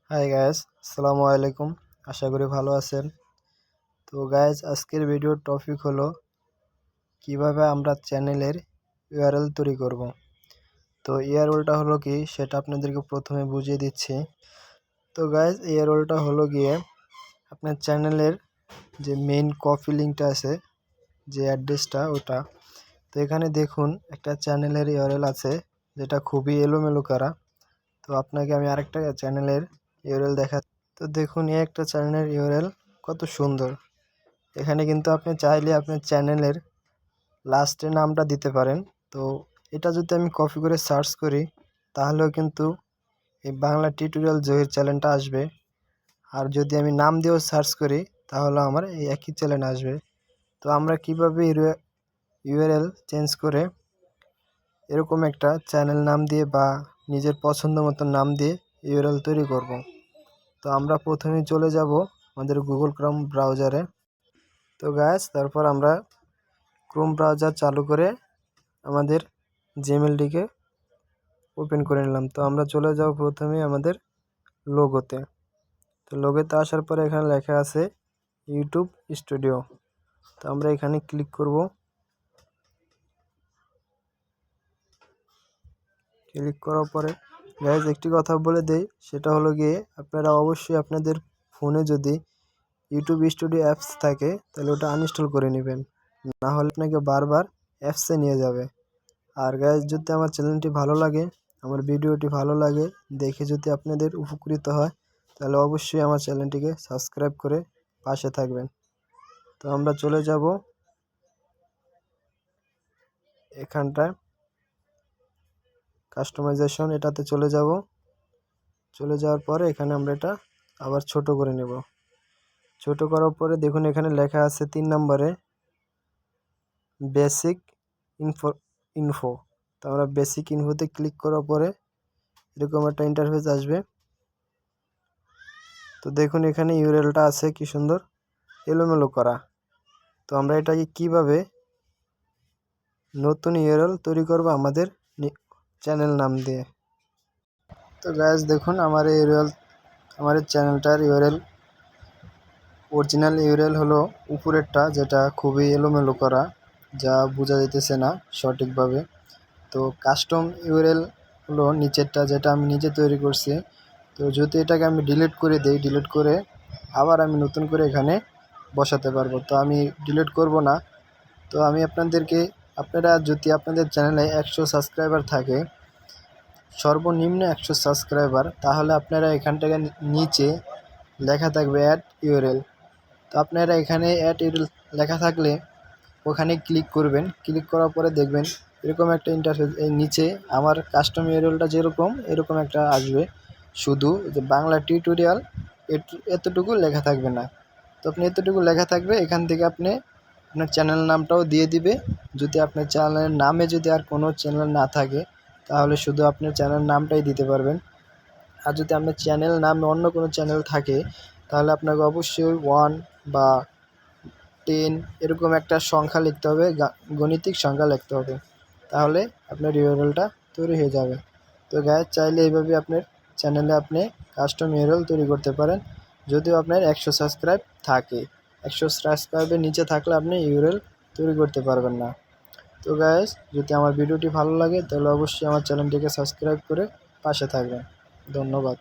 Hi guys, আসসালামু আলাইকুম। আশা করি ভালো আছেন। তো গাইস, আজকের ভিডিওর টপিক হলো কিভাবে আমরা চ্যানেলের ইউআরএল তৈরি করব। তো ইউআরএলটা হলো কি সেটা আপনাদেরকে প্রথমে বুঝিয়ে দিচ্ছি। তো গাইস, ইউআরএলটা হলো গিয়ে আপনার চ্যানেলের যে মেইন কপি লিঙ্কটা আছে, যে অ্যাড্রেসটা ওটা। তো এখানে দেখুন একটা চ্যানেলের ইউআরএল আছে যেটা খুবই এলোমেলো করা। তো আপনাকে আমি আরেকটা চ্যানেলের ইউআরএল দেখা। তো দেখুন এই একটা চ্যানেলের ইউআরএল কত সুন্দর। এখানে কিন্তু আপনি চাইলে আপনার চ্যানেলের লাস্টে নামটা দিতে পারেন। তো এটা যদি আমি কপি করে সার্চ করি তাহলেও কিন্তু এই বাংলা টিউটোরিয়াল জহির চ্যানেলটা আসবে। আর যদি আমি নাম দিয়েও সার্চ করি তাহলে আমার এই একই চ্যানেল আসবে। তো আমরা কিভাবে ইউআরএল চেঞ্জ করে এরকম একটা চ্যানেল নাম দিয়ে বা নিজের পছন্দ মতো নাম দিয়ে ইউআরএল তৈরি করব। তো আমরা প্রথমেই চলে যাব আমাদের গুগল ক্রোম ব্রাউজারে। তো গাইস, তারপর আমরা ক্রোম ব্রাউজার চালু করে আমাদের জিমেলটিকে ওপেন করে নিলাম। তো আমরা চলে যাব প্রথমে আমাদের লোগোতে। তো লোগোতে আসার পরে এখানে লেখা আছে ইউটিউব স্টুডিও। তো আমরা এখানে ক্লিক করব। ক্লিক করার পরে গাইস একটি কথা বলে দেই, সেটা হলো গিয়ে আপনারা অবশ্যই আপনাদের ফোনে যদি ইউটিউব স্টুডিও অ্যাপস থাকে তাহলে ওটা আনইনস্টল করে নেবেন, না হলে আপনাকে বারবার অ্যাপসে নিয়ে যাবে। আর গাইস, যদি আমার চ্যানেলটি ভালো লাগে, আমার ভিডিওটি ভালো লাগে দেখে যদি আপনাদের উপকৃত হয় তাহলে অবশ্যই আমার চ্যানেলটিকে সাবস্ক্রাইব করে পাশে থাকবেন। তো আমরা চলে যাব এখানটায় কাস্টমাইজেশন, এটাতে চলে যাব। চলে যাওয়ার পরে এখানে আমরা এটা আবার ছোট করে নেব। ছোট করার পরে দেখুন এখানে লেখা আছে 3 নম্বরে বেসিক ইনফো। তো আমরা বেসিক ইনফোতে ক্লিক করার পরে এরকম একটা ইন্টারফেস আসবে। তো দেখুন এখানে ইউআরএলটা আছে কি সুন্দর এলোমেলো করা। তো আমরা এটাকে কিভাবে নতুন ইউআরএল তৈরি করব আমাদের চ্যানেল নাম দিয়ে। তো গাইস দেখুন আমার এই চ্যানেলটার ইউআরএল অরিজিনাল ইউআরএল হলো উপরেরটা, যেটা খুবই এলোমেলো করা, যা বোঝা যাইতেছে না সঠিকভাবে। তো কাস্টম ইউআরএল হলো নিচেরটা, যেটা আমি নিজে তৈরি করছি। তো যদি এটাকে আমি ডিলিট করে দেই, ডিলিট করে আবার আমি নতুন করে এখানে বসাতে পারবো। তো আমি ডিলিট করব না। তো আমি আপনারা যদি আপনাদের চ্যানেলে 100 সাবস্ক্রাইবার থাকে, সর্বনিম্ন 100 সাবস্ক্রাইবার, তাহলে আপনারা এখান থেকে নিচে লেখা থাকবে অ্যাড ইউআরএল। তো আপনারা এখানে অ্যাড ইউআরএল লেখা থাকলে ওখানে ক্লিক করবেন। ক্লিক করার পরে দেখবেন এরকম একটা ইন্টারফেস, এই নিচে আমার কাস্টম ইউআরএলটা যেরকম এরকম একটা আসবে, শুধু যে বাংলা টিউটোরিয়াল এতটুকু লেখা থাকবে না। তো আপনি এতটুকু লেখা থাকবে, এখান থেকে আপনি আপনার চ্যানেল নামটাও দিয়ে দিবে। যদি আপনার চ্যানেলের নামে যদি আর কোনো চ্যানেল না থাকে তাহলে শুধু আপনার চ্যানেল নামটাই দিতে পারবেন। আর যদি আপনার চ্যানেল নামে অন্য কোনো চ্যানেল থাকে তাহলে আপনাকে অবশ্যই 1 বা 10 এরকম একটা সংখ্যা লিখতে হবে, গণিতিক সংখ্যা লিখতে হবে, তাহলে আপনার ইউআরএলটা তৈরি হয়ে যাবে। তো গাইস, চাইলে এইভাবে আপনার চ্যানেলে আপনি কাস্টম ইউআরএল তৈরি করতে পারেন। যদিও আপনার 100 সাবস্ক্রাইব থাকে, 100 সাবস্ক্রাইবের নিচে থাকলে আপনি ইউআরএল তৈরি করতে পারবেন না। তো গাইস, যদি আমার ভিডিওটি ভালো লাগে তাহলে অবশ্যই আমার চ্যানেলটিকে সাবস্ক্রাইব করে পাশে থাকবেন। ধন্যবাদ।